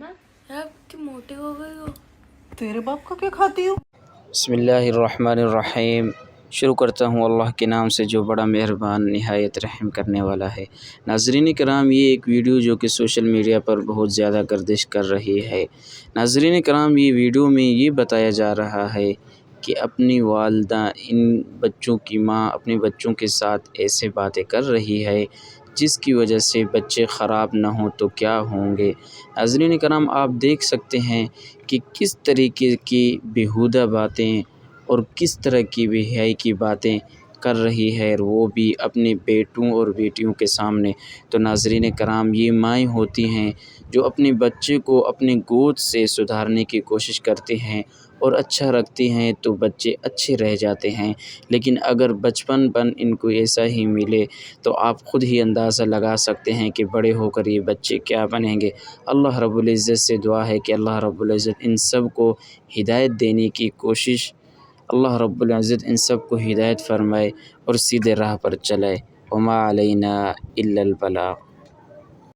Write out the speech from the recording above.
यार कितनी मोटी हो गई हो। तेरे बाप का क्या खाती हो? बिस्मिल्लाहिर्रहमानिर्रहीम। शुरू करता हूँ अल्लाह के नाम से जो बड़ा मेहरबान निहायत रहम करने वाला है। नाज़रीन कराम, ये एक वीडियो जो कि सोशल मीडिया पर बहुत ज़्यादा गर्दिश कर रही है। नाज़रीन कराम, ये वीडियो में ये बताया जा रहा है कि अपनी वालिदा इन बच्चों की माँ अपने बच्चों के साथ ऐसे बातें कर रही है जिसकी वजह से बच्चे ख़राब ना हों तो क्या होंगे। नाज़रीन कराम, आप देख सकते हैं कि किस तरीके की बेहुदा बातें और किस तरह की बेहयाई की बातें कर रही है, और वो भी अपने बेटों और बेटियों के सामने। तो नाज़रीन कराम, ये माएँ होती हैं जो अपने बच्चे को अपने गोद से सुधारने की कोशिश करते हैं और अच्छा रखती हैं तो बच्चे अच्छे रह जाते हैं। लेकिन अगर बचपन इनको ऐसा ही मिले तो आप ख़ुद ही अंदाज़ा लगा सकते हैं कि बड़े होकर ये बच्चे क्या बनेंगे। अल्लाह रब्बुल इज़्ज़त से दुआ है कि अल्लाह रब्बुल इज़्ज़त इन सब को हिदायत देने की कोशिश, अल्लाह रब्बुल इज़्ज़त इन सब को हिदायत फ़रमाए और सीधे राह पर चलाए। वमा अलैना इल्लल बलाग।